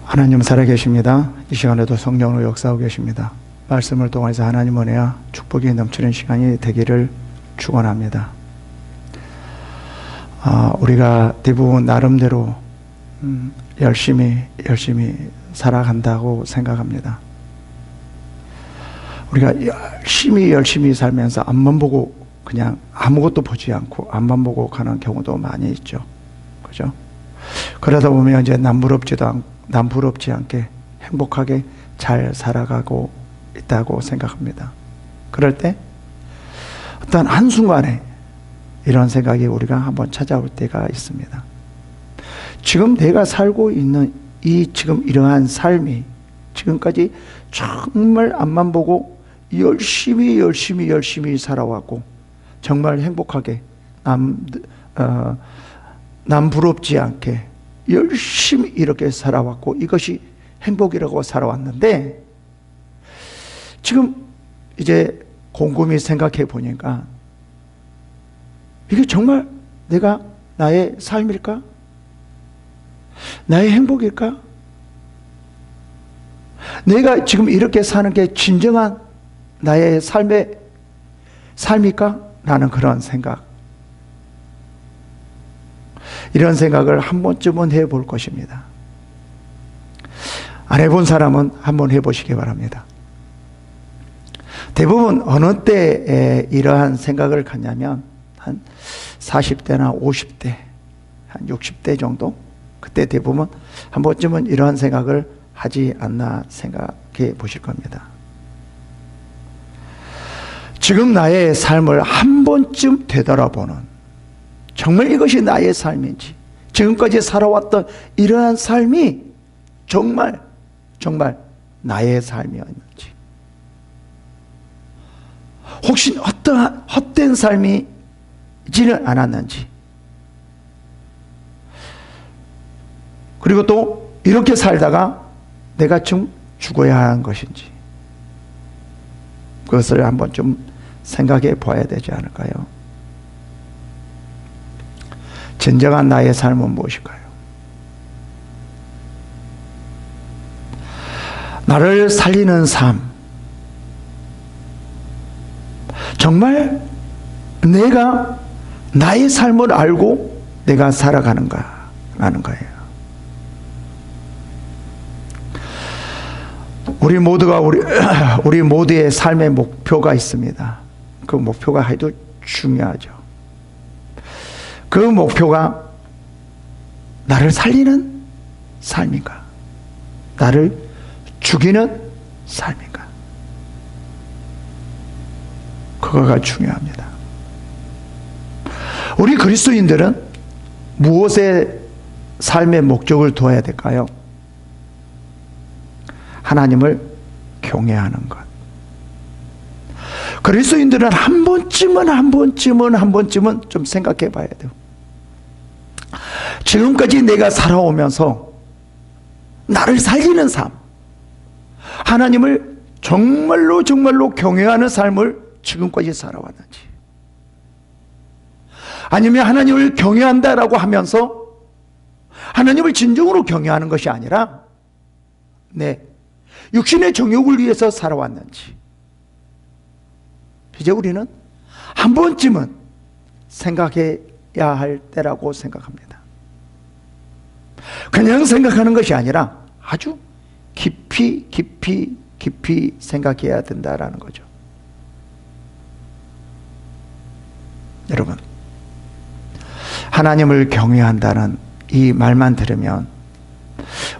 하나님 살아계십니다. 이 시간에도 성령으로 역사하고 계십니다. 말씀을 통해서 하나님 은혜와 축복이 넘치는 시간이 되기를 축원합니다. 우리가 대부분 나름대로 열심히 살아간다고 생각합니다. 우리가 열심히 살면서 앞만 보고 그냥 아무것도 보지 않고 앞만 보고 가는 경우도 많이 있죠. 그죠? 그러다 보면 이제 남부럽지 않게 행복하게 잘 살아가고 있다고 생각합니다. 그럴 때 어떤 한순간에 이런 생각이 우리가 한번 찾아올 때가 있습니다. 지금 내가 살고 있는 지금 이러한 삶이 지금까지 정말 앞만 보고 열심히 살아왔고 정말 행복하게 남 부럽지 않게 열심히 이렇게 살아왔고 이것이 행복이라고 살아왔는데 지금 이제 곰곰이 생각해 보니까 이게 정말 나의 삶일까? 나의 행복일까? 내가 지금 이렇게 사는 게 진정한 나의 삶일까? 라는 그런 생각. 이런 생각을 한 번쯤은 해볼 것입니다. 안 해본 사람은 한번 해보시기 바랍니다. 대부분 어느 때에 이러한 생각을 갖냐면 한 40대나 50대, 한 60대 정도? 그때 대부분 한 번쯤은 이러한 생각을 하지 않나 생각해 보실 겁니다. 지금 나의 삶을 한 번쯤 되돌아보는, 정말 이것이 나의 삶인지, 지금까지 살아왔던 이러한 삶이 정말 나의 삶이었는지, 혹시 어떠한 헛된 삶이지는 않았는지, 그리고 또 이렇게 살다가 내가 좀 죽어야 하는 것인지, 그것을 한번 좀 생각해 봐야 되지 않을까요? 진정한 나의 삶은 무엇일까요? 나를 살리는 삶, 정말 내가 나의 삶을 알고 내가 살아가는가 라는 거예요. 우리 모두의 삶의 목표가 있습니다. 그 목표가 아주 중요하죠. 그 목표가 나를 살리는 삶인가? 나를 죽이는 삶인가? 그거가 중요합니다. 우리 그리스도인들은 무엇에 삶의 목적을 두어야 될까요? 하나님을 경외하는 것. 그리스도인들은 한 번쯤은 좀 생각해 봐야 돼요. 지금까지 내가 살아오면서 나를 살리는 삶, 하나님을 정말로 경외하는 삶을 지금까지 살아왔는지, 아니면 하나님을 경외한다라고 하면서 하나님을 진정으로 경외하는 것이 아니라 내 육신의 정욕을 위해서 살아왔는지, 이제 우리는 한 번쯤은 생각해야 할 때라고 생각합니다. 그냥 생각하는 것이 아니라 아주 깊이 생각해야 된다라는 거죠. 여러분, 하나님을 경외한다는 이 말만 들으면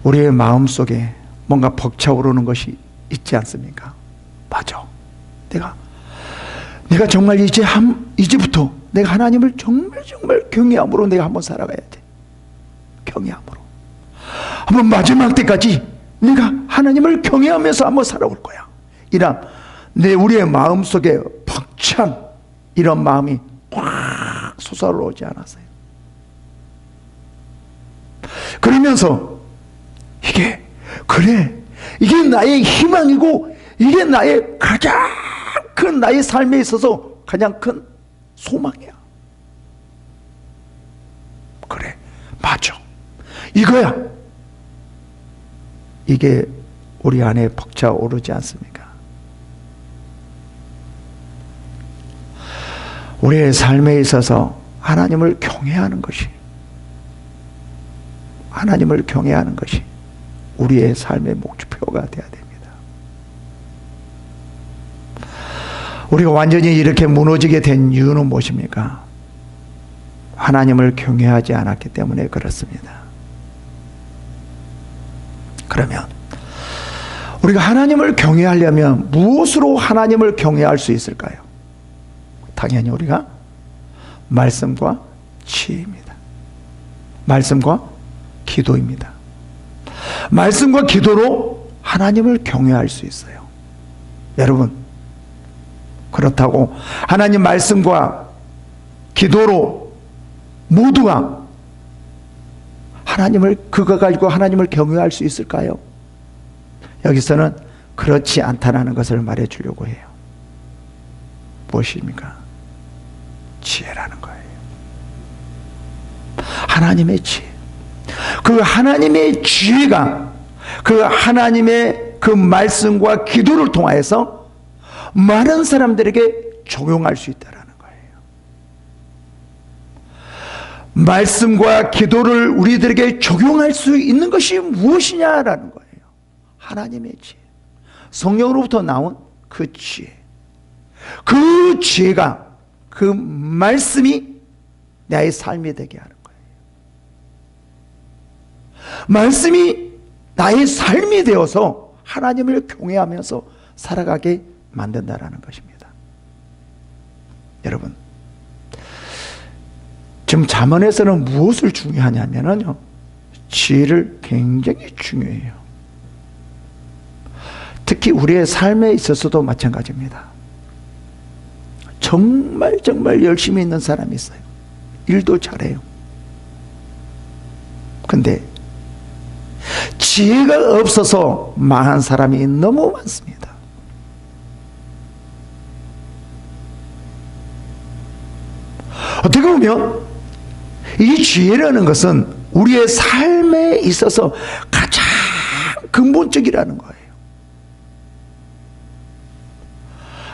우리의 마음속에 뭔가 벅차오르는 것이 있지 않습니까? 맞아. 내가 정말 이제부터 내가 하나님을 정말 경외함으로 내가 한번 살아가야 돼. 경외함으로. 한번 마지막 때까지 내가 하나님을 경외하면서 한번 살아올 거야. 우리의 마음속에 벅찬 이런 마음이 확 솟아오르지 않았어요. 그러면서 이게 나의 희망이고 이게 나의 가장 큰 나의 삶에 있어서 가장 큰 소망이야. 그래, 맞아. 이거야. 이게 우리 안에 벅차오르지 않습니까? 우리의 삶에 있어서 하나님을 경외하는 것이, 하나님을 경외하는 것이 우리의 삶의 목표가 되어야 됩니다. 우리가 완전히 이렇게 무너지게 된 이유는 무엇입니까? 하나님을 경외하지 않았기 때문에 그렇습니다. 그러면 우리가 하나님을 경외하려면 무엇으로 하나님을 경외할 수 있을까요? 당연히 우리가 말씀과 지혜입니다. 말씀과 기도입니다. 말씀과 기도로 하나님을 경외할 수 있어요. 여러분, 그렇다고 하나님 말씀과 기도로 모두가 하나님을, 그거 가지고 하나님을 경외할 수 있을까요? 여기서는 그렇지 않다는 것을 말해 주려고 해요. 무엇입니까? 지혜라는 거예요. 하나님의 지혜. 그 하나님의 지혜가 그 하나님의 그 말씀과 기도를 통하여서 많은 사람들에게 적용할 수 있다는 거예요. 말씀과 기도를 우리들에게 적용할 수 있는 것이 무엇이냐라는 거예요. 하나님의 지혜. 성령으로부터 나온 그 지혜. 그 지혜가, 그 말씀이 나의 삶이 되게 하는 거예요. 말씀이 나의 삶이 되어서 하나님을 경외하면서 살아가게 만든다라는 것입니다. 여러분, 지금 잠언에서는 무엇을 중요하냐면요, 지혜를 굉장히 중요해요. 특히 우리의 삶에 있어서도 마찬가지입니다. 정말 열심히 있는 사람이 있어요. 일도 잘해요. 근데 지혜가 없어서 망한 사람이 너무 많습니다. 어떻게 보면 이 지혜라는 것은 우리의 삶에 있어서 가장 근본적이라는 거예요.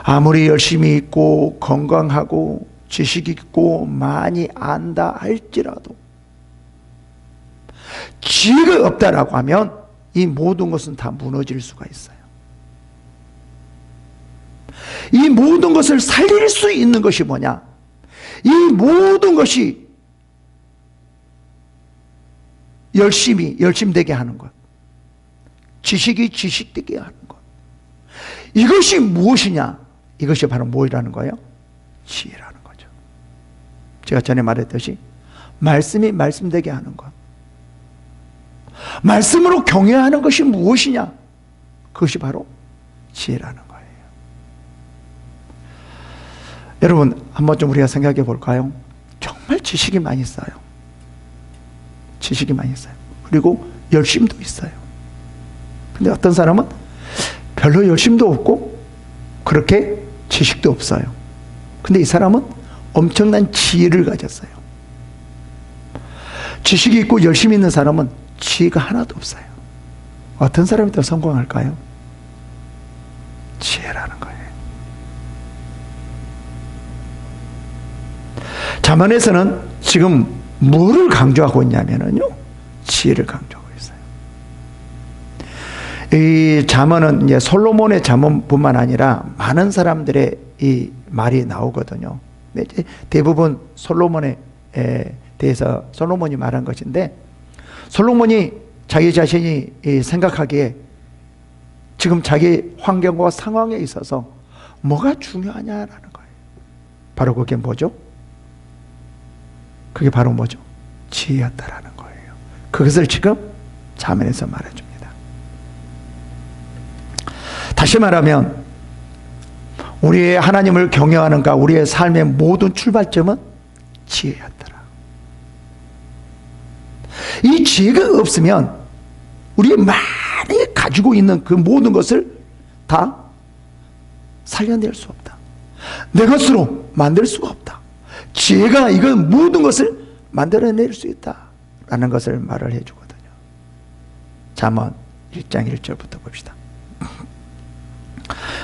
아무리 열심히 있고 건강하고 지식 있고 많이 안다 할지라도 지혜가 없다라고 하면 이 모든 것은 다 무너질 수가 있어요. 이 모든 것을 살릴 수 있는 것이 뭐냐? 이 모든 것이 열심되게 하는 것, 지식이 지식되게 하는 것, 이것이 무엇이냐? 이것이 바로 뭐라는 거예요? 지혜라는 거죠. 제가 전에 말했듯이 말씀이 말씀되게 하는 것, 말씀으로 경외하는 것이 무엇이냐? 그것이 바로 지혜라는 거예요. 여러분, 한번 좀 우리가 생각해 볼까요? 정말 지식이 많이 있어요. 지식이 많이 있어요. 그리고 열심도 있어요. 근데 어떤 사람은 별로 열심도 없고 그렇게 지식도 없어요. 근데 이 사람은 엄청난 지혜를 가졌어요. 지식이 있고 열심히 있는 사람은 지혜가 하나도 없어요. 어떤 사람이 더 성공할까요? 지혜라는 거예요. 잠언에서는 지금 뭐를 강조하고 있냐면요, 지혜를 강조하고 있어요. 이 잠언은 이제 솔로몬의 잠언뿐만 아니라 많은 사람들의 이 말이 나오거든요. 이제 대부분 솔로몬에 대해서 솔로몬이 말한 것인데, 솔로몬이 자기 자신이 생각하기에 지금 자기 환경과 상황에 있어서 뭐가 중요하냐라는 거예요. 바로 그게 뭐죠? 그게 바로 뭐죠? 지혜였다라는 거예요. 그것을 지금 잠언에서 말해줍니다. 다시 말하면 우리의 하나님을 경외하는가, 우리의 삶의 모든 출발점은 지혜였더라. 이 지혜가 없으면 우리 많이 가지고 있는 그 모든 것을 다 살려낼 수 없다. 내 것으로 만들 수가 없다. 지혜가 이건 모든 것을 만들어낼 수 있다라는 것을 말을 해주거든요. 잠언 1장 1절부터 봅시다.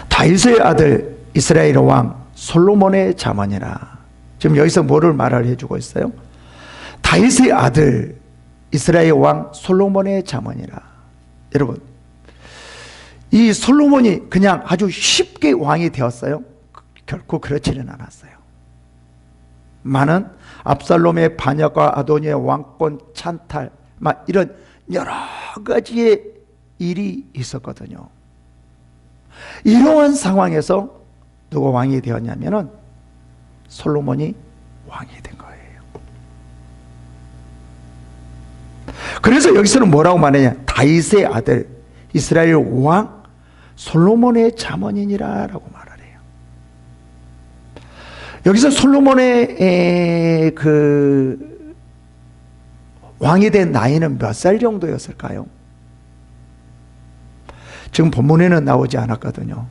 다윗의 아들 이스라엘 왕 솔로몬의 자문이라. 지금 여기서 뭐를 말을 해주고 있어요? 다윗의 아들 이스라엘 왕 솔로몬의 자문이라. 여러분, 이 솔로몬이 그냥 아주 쉽게 왕이 되었어요? 결코 그렇지는 않았어요. 많은 압살롬의 반역과 아도니의 왕권 찬탈, 막 이런 여러 가지의 일이 있었거든요. 이러한 상황에서 누가 왕이 되었냐면은 솔로몬이 왕이 된 거예요. 그래서 여기서는 뭐라고 말하냐? 다윗의 아들 이스라엘 왕 솔로몬의 자문이니라 라고 말을 해요. 여기서 솔로몬의 그 왕이 된 나이는 몇 살 정도였을까요? 지금 본문에는 나오지 않았거든요.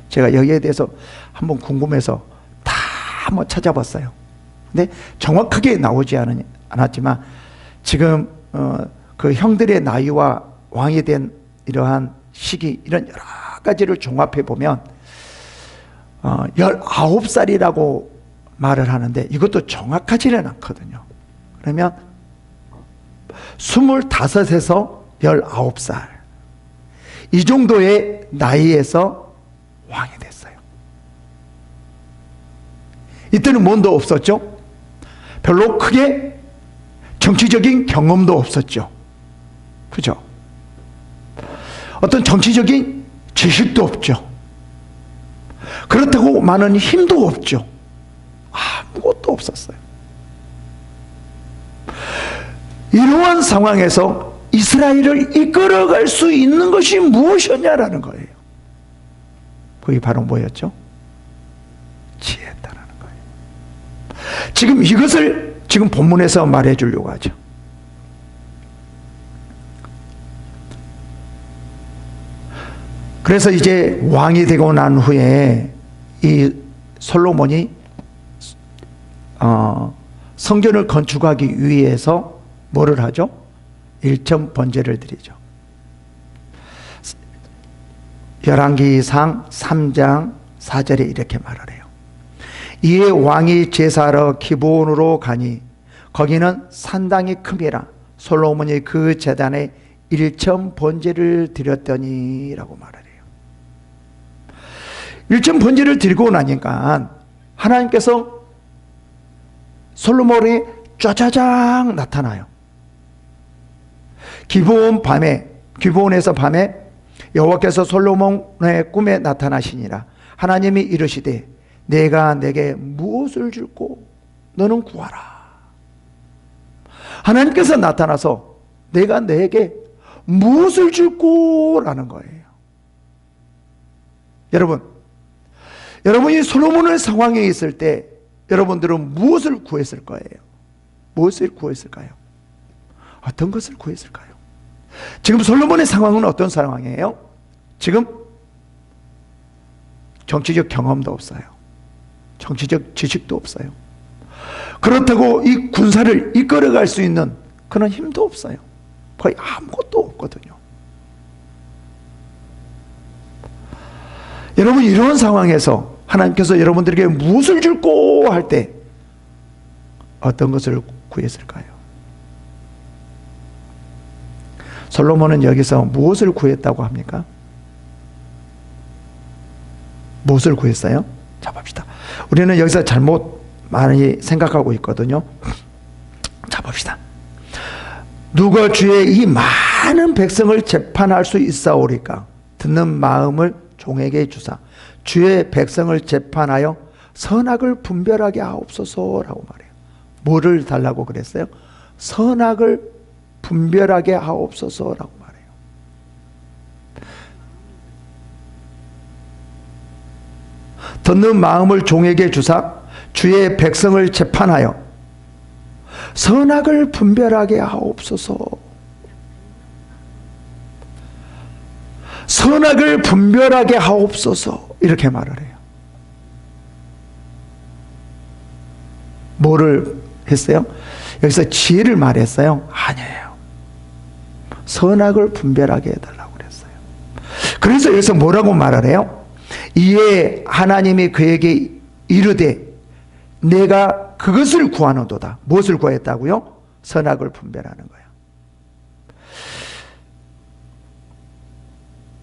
제가 여기에 대해서 한번 궁금해서 다 한번 찾아봤어요. 근데 정확하게 나오지 않았지만 지금 그 형들의 나이와 왕이 된 이러한 시기, 이런 여러 가지를 종합해 보면 19살이라고 말을 하는데 이것도 정확하지는 않거든요. 그러면 25에서 19살 이 정도의 나이에서 왕이 됐어요. 이때는 뭔도 없었죠? 별로 크게 정치적인 경험도 없었죠. 그죠? 어떤 정치적인 지식도 없죠. 그렇다고 많은 힘도 없죠. 아무것도 없었어요. 이러한 상황에서 이스라엘을 이끌어갈 수 있는 것이 무엇이었냐라는 거예요. 그게 바로 뭐였죠? 지혜였다라는 거예요. 지금 이것을 지금 본문에서 말해 주려고 하죠. 그래서 이제 왕이 되고 난 후에 이 솔로몬이 성전을 건축하기 위해서 뭐를 하죠? 일천 번제를 드리죠. 열왕기상 3장 4절에 이렇게 말을 해요. 이에 왕이 제사하러 기브온으로 가니 거기는 산당이 큼이라 솔로몬이 그 제단에 일천 번제를 드렸더니 라고 말을 해요. 일천 번제를 드리고 나니까 하나님께서 솔로몬이 짜자장 나타나요. 기브온에서 밤에 여호와께서 솔로몬의 꿈에 나타나시니라. 하나님이 이르시되 내가 내게 무엇을 줄고 너는 구하라. 하나님께서 나타나서 내가 내게 무엇을 줄고 라는 거예요. 여러분이 솔로몬의 상황에 있을 때 여러분들은 무엇을 구했을 거예요? 무엇을 구했을까요? 어떤 것을 구했을까요? 지금 솔로몬의 상황은 어떤 상황이에요? 지금 정치적 경험도 없어요. 정치적 지식도 없어요. 그렇다고 이 군사를 이끌어갈 수 있는 그런 힘도 없어요. 거의 아무것도 없거든요. 여러분, 이런 상황에서 하나님께서 여러분들에게 무엇을 줄고 할 때 어떤 것을 구했을까요? 솔로몬은 여기서 무엇을 구했다고 합니까? 무엇을 구했어요? 자, 봅시다. 우리는 여기서 잘못 많이 생각하고 있거든요. 자, 봅시다. 누가 주의 이 많은 백성을 재판할 수 있사오리까? 듣는 마음을 종에게 주사 주의 백성을 재판하여 선악을 분별하게 하옵소서라고 말해요. 뭐를 달라고 그랬어요? 선악을 분별하게 하옵소서라고 말해요. 듣는 마음을 종에게 주사 주의 백성을 재판하여 선악을 분별하게 하옵소서. 선악을 분별하게 하옵소서 이렇게 말을 해요. 뭐를 했어요? 여기서 지혜를 말했어요? 아니에요. 선악을 분별하게 해달라고 그랬어요. 그래서 여기서 뭐라고 말을 해요? 이에 하나님이 그에게 이르되 내가 그것을 구하노도다. 무엇을 구했다고요? 선악을 분별하는 거예요.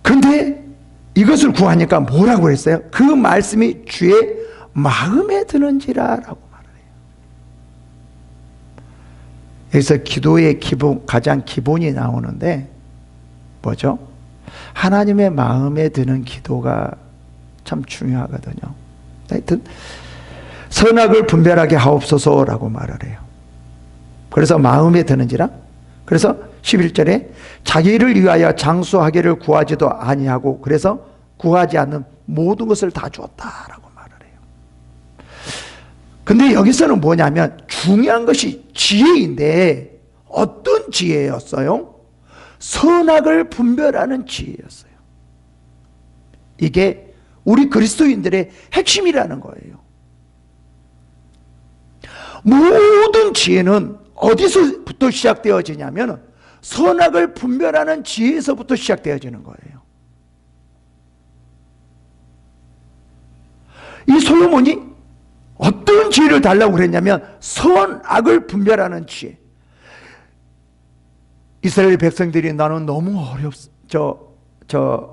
근데 이것을 구하니까 뭐라고 했어요? 그 말씀이 주의 마음에 드는지라 라고 말을 해요. 여기서 기도의 기본, 가장 기본이 나오는데 뭐죠? 하나님의 마음에 드는 기도가 참 중요하거든요. 하여튼 선악을 분별하게 하옵소서라고 말을 해요. 그래서 마음에 드는지라. 그래서 11절에 자기를 위하여 장수하기를 구하지도 아니하고 그래서 구하지 않는 모든 것을 다 주었다라고 말을 해요. 근데 여기서는 뭐냐면 중요한 것이 지혜인데 어떤 지혜였어요? 선악을 분별하는 지혜였어요. 이게 우리 그리스도인들의 핵심이라는 거예요. 모든 지혜는 어디서부터 시작되어지냐면 선악을 분별하는 지혜에서부터 시작되어지는 거예요. 이 솔로몬이 어떤 지혜를 달라고 그랬냐면 선악을 분별하는 지혜. 이스라엘 백성들이 나는 너무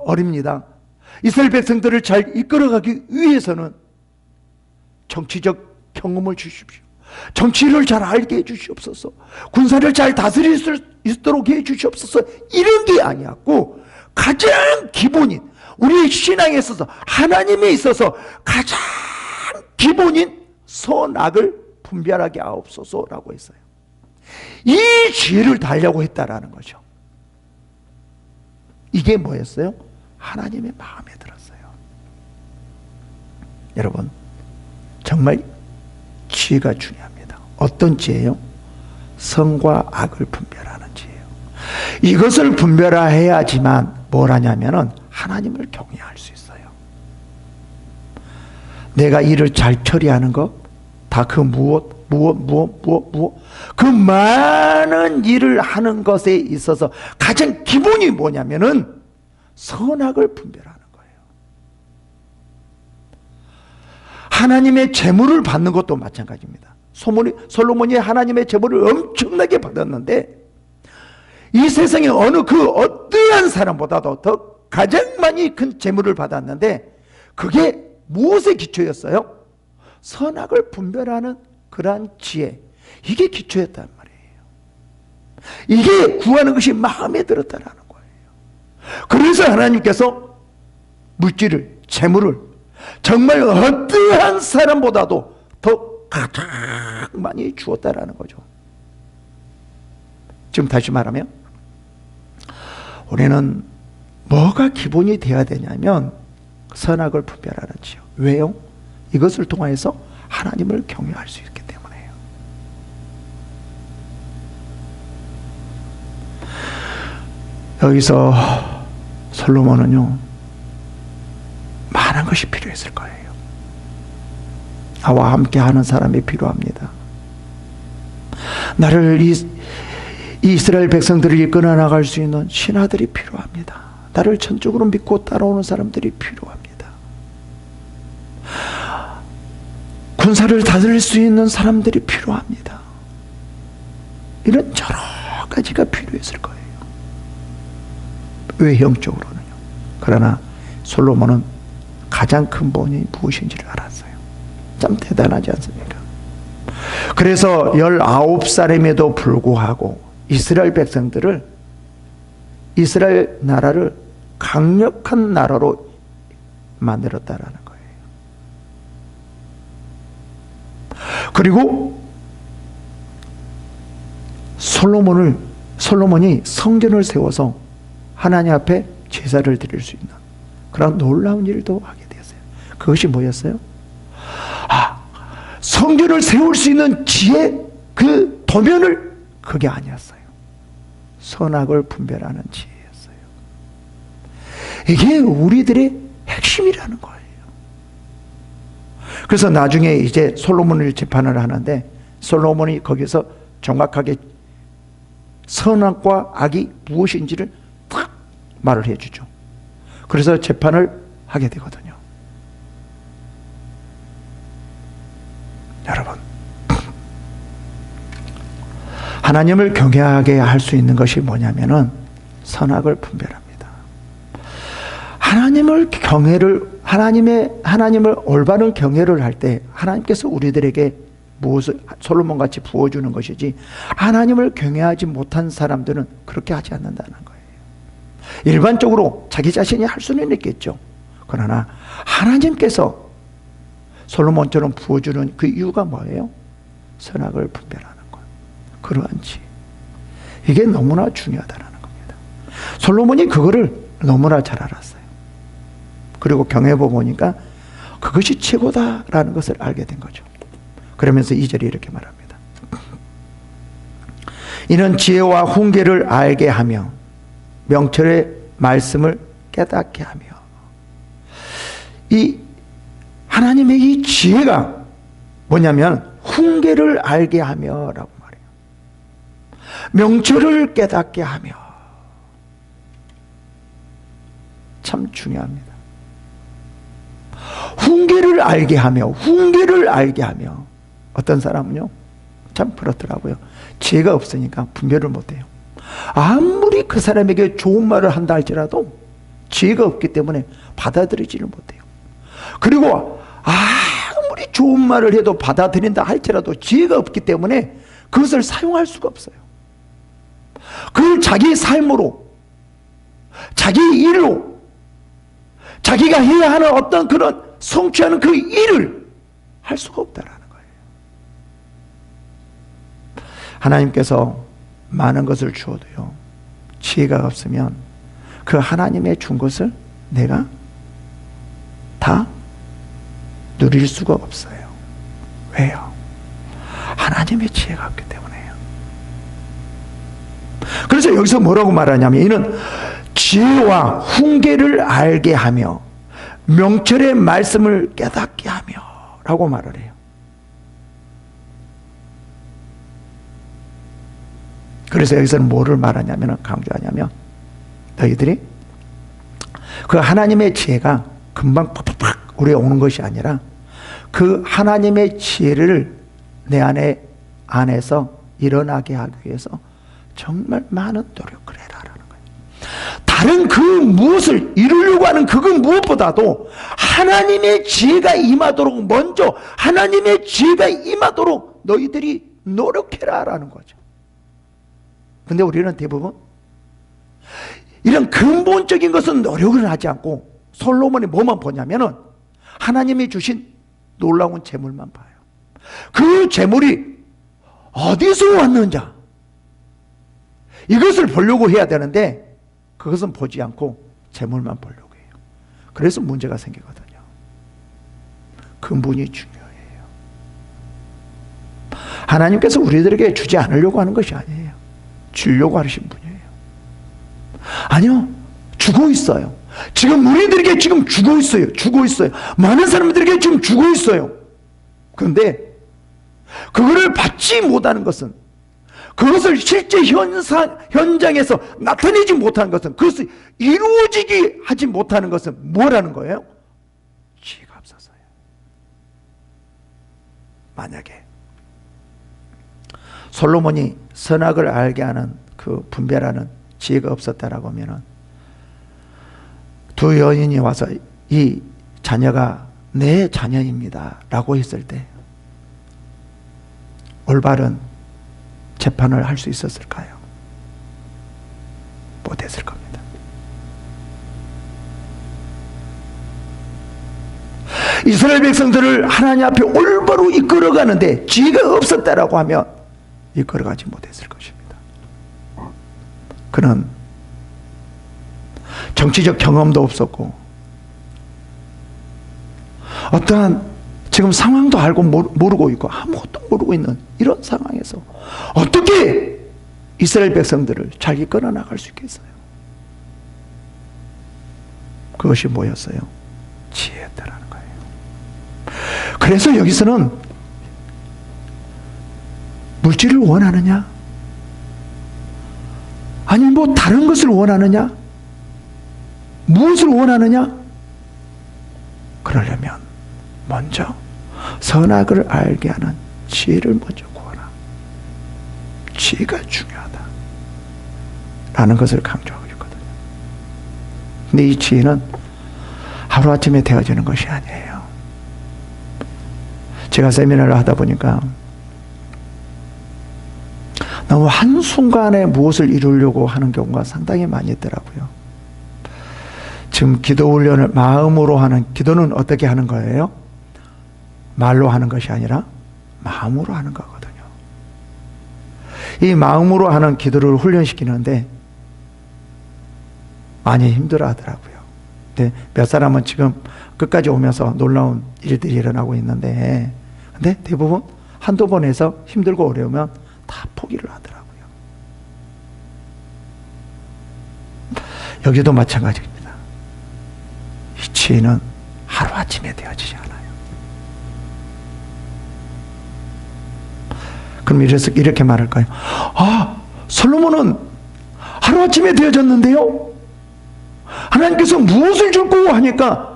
어립니다. 이스라엘 백성들을 잘 이끌어가기 위해서는 정치적 경험을 주십시오. 정치를 잘 알게 해주시옵소서. 군사를 잘 다스릴 수 있도록 해주시옵소서. 이런 게 아니었고 가장 기본인 우리의 신앙에 있어서 하나님에 있어서 가장 기본인 선악을 분별하게 하옵소서라고 했어요. 이 지혜를 달라고 했다라는 거죠. 이게 뭐였어요? 하나님의 마음에 들었어요. 여러분 정말 지혜가 중요합니다. 어떤 지혜요? 선과 악을 분별하는 지혜요. 이것을 분별해야지만 뭘 하냐면은 하나님을 경외할 수 있어요. 내가 일을 잘 처리하는 것, 다 그 무엇 그 많은 일을 하는 것에 있어서 가장 기본이 뭐냐면은 선악을 분별하는 거예요. 하나님의 재물을 받는 것도 마찬가지입니다. 솔로몬이 하나님의 재물을 엄청나게 받았는데 이 세상에 그 어떠한 사람보다도 더 가장 많이 큰 재물을 받았는데 그게 무엇에 기초였어요? 선악을 분별하는 그러한 지혜, 이게 기초였단 말이에요. 이게 구하는 것이 마음에 들었다라는 거예요. 그래서 하나님께서 물질을, 재물을 정말 어떠한 사람보다도 더 가장 많이 주었다라는 거죠. 지금 다시 말하면 우리는 뭐가 기본이 되어야 되냐면 선악을 분별하는 지요. 왜요? 이것을 통해서 하나님을 경외할 수 있기 때문에요. 여기서 솔로몬은요 많은 것이 필요했을 거예요. 나와 함께 하는 사람이 필요합니다. 나를 이스라엘 백성들을 이끌어 나갈 수 있는 신하들이 필요합니다. 나를 전적으로 믿고 따라오는 사람들이 필요합니다. 군사를 다스릴 수 있는 사람들이 필요합니다. 이런 여러 가지가 필요했을 거예요. 외형적으로는요. 그러나 솔로몬은 가장 큰 본이 무엇인지를 알았어요. 참 대단하지 않습니까? 그래서 19살임에도 불구하고 이스라엘 백성들을, 이스라엘 나라를 강력한 나라로 만들었다라는 거예요. 그리고 솔로몬이 성전을 세워서 하나님 앞에 제사를 드릴 수 있는 그런 놀라운 일도 하게 되었어요. 그것이 뭐였어요? 성전을 세울 수 있는 지혜, 그 도면을, 그게 아니었어요. 선악을 분별하는 지혜였어요. 이게 우리들의 핵심이라는 거예요. 그래서 나중에 이제 솔로몬을 재판을 하는데 솔로몬이 거기서 정확하게 선악과 악이 무엇인지를 딱 말을 해주죠. 그래서 재판을 하게 되거든요. 여러분, 하나님을 경외하게 할 수 있는 것이 뭐냐면은 선악을 분별합니다. 하나님을 올바른 경외를 할 때 하나님께서 우리들에게 무엇을 솔로몬 같이 부어주는 것이지, 하나님을 경외하지 못한 사람들은 그렇게 하지 않는다는 거예요. 일반적으로 자기 자신이 할 수는 있겠죠. 그러나 하나님께서 솔로몬처럼 부어주는 그 이유가 뭐예요? 선악을 분별하는 거예요. 그러한 지혜. 이게 너무나 중요하다는 겁니다. 솔로몬이 그거를 너무나 잘 알았어요. 그리고 경외해 보니까 그것이 최고다라는 것을 알게 된 거죠. 그러면서 2절에 이렇게 말합니다. 이는 지혜와 훈계를 알게 하며 명철의 말씀을 깨닫게 하며. 이 하나님의 이 지혜가 뭐냐면 훈계를 알게 하며 라고 말해요. 명철을 깨닫게 하며. 참 중요합니다. 훈계를 알게 하며, 훈계를 알게 하며. 어떤 사람은요, 참 그렇더라고요. 지혜가 없으니까 분별을 못해요. 아무리 그 사람에게 좋은 말을 한다 할지라도 지혜가 없기 때문에 받아들이지를 못해요. 그리고 아무리 좋은 말을 해도 받아들인다 할지라도 지혜가 없기 때문에 그것을 사용할 수가 없어요. 그걸 자기 삶으로, 자기 일로, 자기가 해야 하는 어떤 그런 성취하는 그 일을 할 수가 없다라는 거예요. 하나님께서 많은 것을 주어도요, 지혜가 없으면 그 하나님의 준 것을 내가 다 누릴 수가 없어요. 왜요? 하나님의 지혜가 없기 때문에요. 그래서 여기서 뭐라고 말하냐면, 이는 지혜와 훈계를 알게 하며 명철의 말씀을 깨닫게 하며 라고 말을 해요. 그래서 여기서는 뭐를 말하냐면, 강조하냐면, 너희들이 그 하나님의 지혜가 금방 팍팍팍 우리에 오는 것이 아니라 그 하나님의 지혜를 내 안에서 일어나게 하기 위해서 정말 많은 노력을 해라라는 거예요. 다른 그 무엇을 이루려고 하는 그 무엇보다도 하나님의 지혜가 임하도록, 먼저 하나님의 지혜가 임하도록 너희들이 노력해라라는 거죠. 근데 우리는 대부분 이런 근본적인 것은 노력을 하지 않고 솔로몬이 뭐만 보냐면은 하나님이 주신 놀라운 재물만 봐요. 그 재물이 어디서 왔는지 이것을 보려고 해야 되는데 그것은 보지 않고 재물만 보려고 해요. 그래서 문제가 생기거든요. 근본이 중요해요. 하나님께서 우리들에게 주지 않으려고 하는 것이 아니에요. 주려고 하신 분이에요. 아니요, 주고 있어요. 지금 우리들에게 지금 주고 있어요. 주고 있어요. 많은 사람들에게 지금 주고 있어요. 그런데 그거를 받지 못하는 것은, 그것을 실제 현장에서 나타내지 못하는 것은, 그것을 이루어지게 하지 못하는 것은 뭐라는 거예요? 지혜가 없어서요. 만약에 솔로몬이 선악을 알게 하는 그 분별하는 지혜가 없었다라고 하면은 두 여인이 와서 이 자녀가 내 자녀입니다 라고 했을 때 올바른 재판을 할 수 있었을까요? 못했을 겁니다. 이스라엘 백성들을 하나님 앞에 올바로 이끌어가는데 지혜가 없었다라고 하면 이끌어가지 못했을 것입니다. 그는 정치적 경험도 없었고 어떠한 지금 상황도 알고 모르고 있고 아무것도 모르고 있는 이런 상황에서 어떻게 이스라엘 백성들을 잘 이끌어 나갈 수 있겠어요? 그것이 뭐였어요? 지혜였다라는 거예요. 그래서 여기서는 물질을 원하느냐? 아니 뭐 다른 것을 원하느냐? 무엇을 원하느냐? 그러려면 먼저 선악을 알게 하는 지혜를 먼저 구하라. 지혜가 중요하다 라는 것을 강조하고 있거든요. 근데 이 지혜는 하루아침에 되어지는 것이 아니에요. 제가 세미나를 하다 보니까 너무 한순간에 무엇을 이루려고 하는 경우가 상당히 많이 있더라고요. 지금 기도 훈련을 마음으로 하는, 기도는 어떻게 하는 거예요? 말로 하는 것이 아니라 마음으로 하는 거거든요. 이 마음으로 하는 기도를 훈련시키는데 많이 힘들어 하더라고요. 근데 몇 사람은 지금 끝까지 오면서 놀라운 일들이 일어나고 있는데, 근데 대부분 한두 번 해서 힘들고 어려우면 다 포기를 하더라고요. 여기도 마찬가지입니다. 이 지혜는 하루아침에 되어지지 않아요. 그럼 이렇게 말할까요? 아, 솔로몬은 하루아침에 되어졌는데요? 하나님께서 무엇을 줬고 하니까,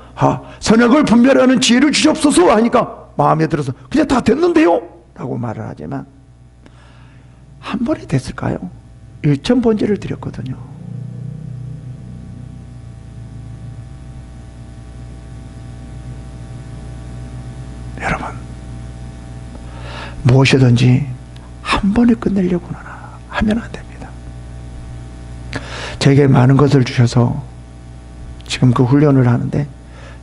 선악을 분별하는 지혜를 주셨소서 하니까 마음에 들어서 그냥 다 됐는데요? 라고 말을 하지만 한 번에 됐을까요? 1,000번째를 드렸거든요. 여러분, 무엇이든지 한 번에 끝내려고는 하면 안 됩니다. 제게 많은 것을 주셔서 지금 그 훈련을 하는데,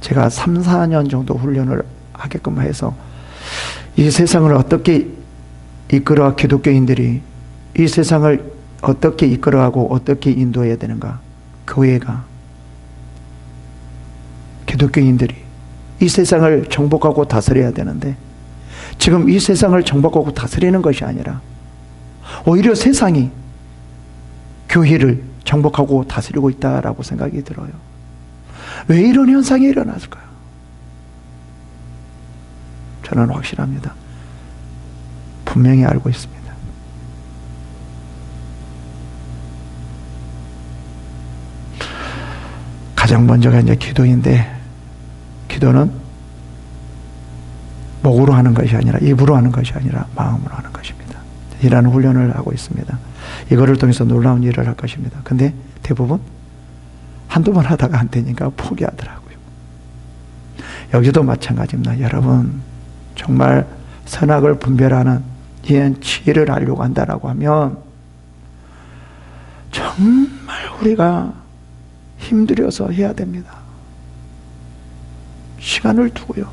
제가 3, 4년 정도 훈련을 하게끔 해서 이 세상을 어떻게 이끌어, 기독교인들이 이 세상을 어떻게 이끌어가고 어떻게 인도해야 되는가, 교회가, 기독교인들이 이 세상을 정복하고 다스려야 되는데, 지금 이 세상을 정복하고 다스리는 것이 아니라 오히려 세상이 교회를 정복하고 다스리고 있다라고 생각이 들어요. 왜 이런 현상이 일어났을까요? 저는 확실합니다. 분명히 알고 있습니다. 가장 먼저가 이제 기도인데, 기도는 목으로 하는 것이 아니라, 입으로 하는 것이 아니라 마음으로 하는 것입니다. 이라는 훈련을 하고 있습니다. 이거를 통해서 놀라운 일을 할 것입니다. 근데 대부분 한두 번 하다가 안 되니까 포기하더라고요. 여기도 마찬가지입니다. 여러분, 정말 선악을 분별하는 이런 지혜를 알려고 한다라고 하면 정말 우리가 힘들여서 해야 됩니다. 시간을 두고요.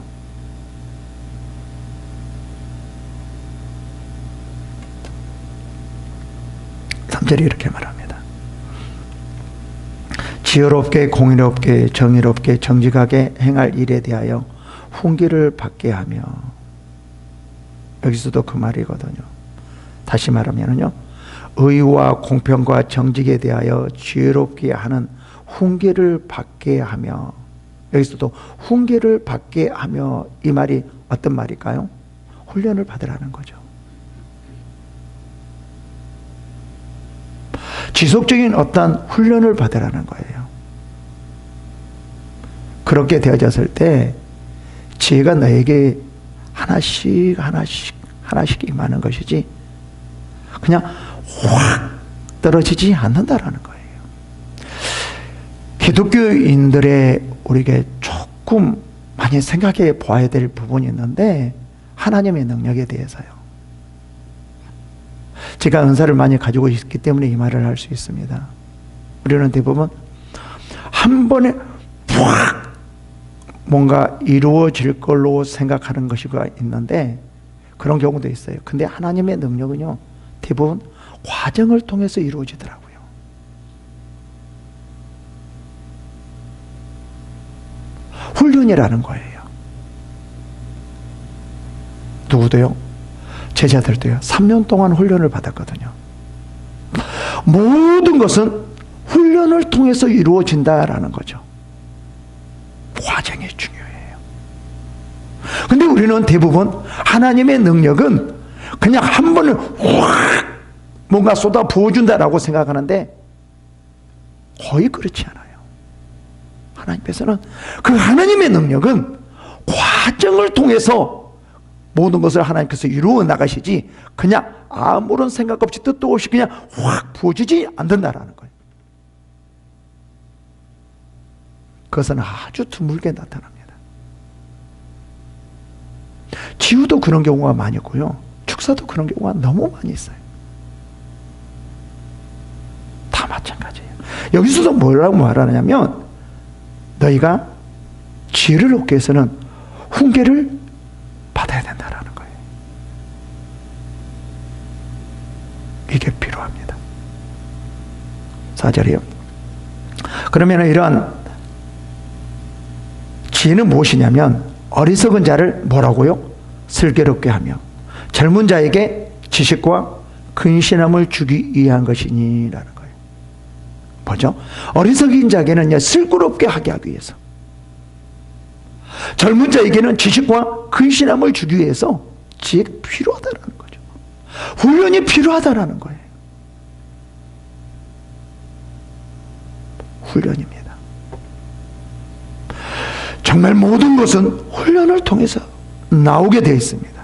삼절이 이렇게 말합니다. 지혜롭게, 공의롭게, 정의롭게, 정직하게 행할 일에 대하여 훈계를 받게 하며, 여기서도 그 말이거든요. 다시 말하면요, 의와 공평과 정직에 대하여 지혜롭게 하는 훈계를 받게 하며, 여기서도 훈계를 받게 하며, 이 말이 어떤 말일까요? 훈련을 받으라는 거죠. 지속적인 어떤 훈련을 받으라는 거예요. 그렇게 되어졌을 때 지혜가 너에게 하나씩 임하는 것이지 그냥 확 떨어지지 않는다라는 거예요. 기독교인들의 우리에게 조금 많이 생각해 보아야 될 부분이 있는데, 하나님의 능력에 대해서요. 제가 은사를 많이 가지고 있기 때문에 이 말을 할 수 있습니다. 우리는 대부분 한 번에 확 뭔가 이루어질 걸로 생각하는 것이 있는데, 그런 경우도 있어요. 근데 하나님의 능력은요, 대부분 과정을 통해서 이루어지더라고요. 훈련이라는 거예요. 누구도요? 제자들도요. 3년 동안 훈련을 받았거든요. 모든 것은 훈련을 통해서 이루어진다라는 거죠. 과정이 중요해요. 근데 우리는 대부분 하나님의 능력은 그냥 한 번에 확 뭔가 쏟아 부어준다라고 생각하는데, 거의 그렇지 않아요. 하나님께서는 그 하나님의 능력은 과정을 통해서 모든 것을 하나님께서 이루어 나가시지 그냥 아무런 생각 없이 뜻도 없이 그냥 확 부어지지 않는다라는 거예요. 그것은 아주 드물게 나타납니다. 치유도 그런 경우가 많이 있고요. 축사도 그런 경우가 너무 많이 있어요. 다 마찬가지예요. 여기서도 뭐라고 말하냐면 너희가 지혜를 얻기 위해서는 훈계를 받아야 된다라는 거예요. 이게 필요합니다. 4절이요. 그러면 이러한 지혜는 무엇이냐면 어리석은 자를 뭐라고요? 슬기롭게 하며 젊은 자에게 지식과 근신함을 주기 위한 것이니라는 거예요. 뭐죠? 어리석인 자에게는 슬기롭게 하게 하기 위해서, 젊은 자에게는 지식과 근신함을 주기 위해서 지혜가 필요하다는 거죠. 훈련이 필요하다는 거예요. 훈련입니다. 정말 모든 것은 훈련을 통해서 나오게 되어 있습니다.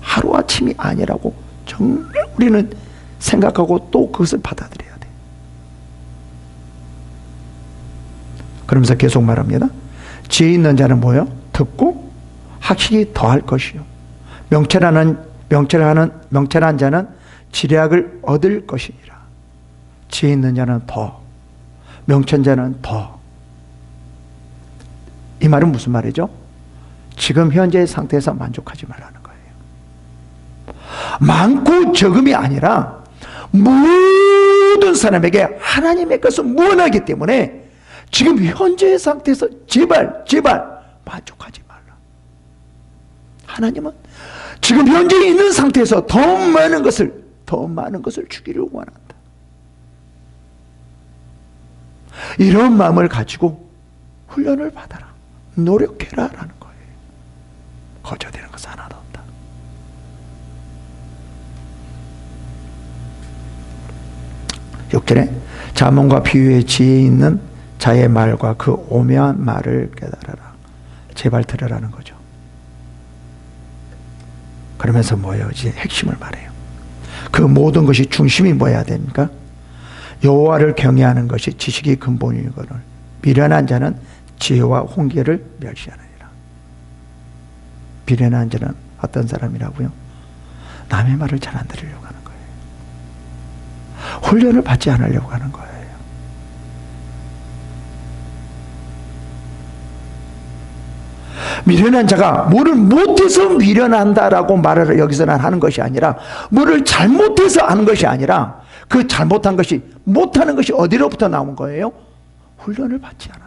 하루아침이 아니라고 정말 우리는 생각하고 또 그것을 받아들여야 돼요. 그러면서 계속 말합니다. 지혜 있는 자는 뭐요? 듣고 학식이 더할 것이요. 명철한 자는 지략을 얻을 것이니라. 지혜 있는 자는 더, 명철한 자는 더. 이 말은 무슨 말이죠? 지금 현재의 상태에서 만족하지 말라는 거예요. 많고 적음이 아니라 모든 사람에게 하나님의 것은 무한하기 때문에 지금 현재의 상태에서 제발 만족하지 말라. 하나님은 지금 현재 있는 상태에서 더 많은 것을 주기를 원한다. 이런 마음을 가지고 훈련을 받아라. 노력해라 라는 거예요. 거저되는 것은 하나도 없다. 육절에 자문과 비유의 지혜 있는 자의 말과 그 오묘한 말을 깨달아라. 제발 들으라는 거죠. 그러면서 뭐예요? 이제 핵심을 말해요. 그 모든 것이 중심이 뭐여야 됩니까? 여호와를 경외하는 것이 지식의 근본이거늘 미련한 자는 지혜와 훈계를 멸시하느니라. 미련한 자는 어떤 사람이라고요? 남의 말을 잘 안 들으려고 하는 거예요. 훈련을 받지 않으려고 하는 거예요. 미련한 자가 뭐를 못해서 미련한다라고 말을 여기서는 하는 것이 아니라 뭐를 잘못해서 하는 것이 아니라 그 잘못한 것이 못하는 것이 어디로부터 나온 거예요? 훈련을 받지 않아서.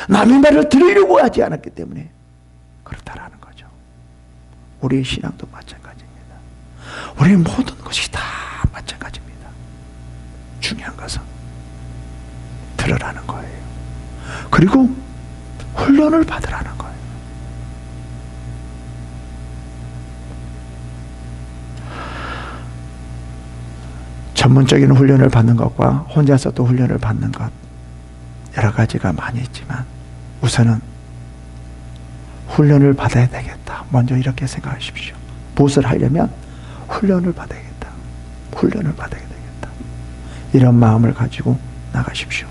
남의 말을 들으려고 하지 않았기 때문에 그렇다라는 거죠. 우리의 신앙도 마찬가지입니다. 우리의 모든 것이 다 마찬가지입니다. 중요한 것은 들으라는 거예요. 그리고 훈련을 받으라는 거예요. 전문적인 훈련을 받는 것과 혼자서 또 훈련을 받는 것 여러 가지가 많이 있지만 우선은 훈련을 받아야 되겠다. 먼저 이렇게 생각하십시오. 무엇을 하려면 훈련을 받아야겠다. 훈련을 받아야 되겠다. 이런 마음을 가지고 나가십시오.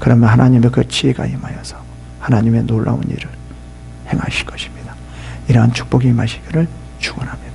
그러면 하나님의 그 지혜가 임하여서 하나님의 놀라운 일을 행하실 것입니다. 이러한 축복이 임하시기를 축원합니다.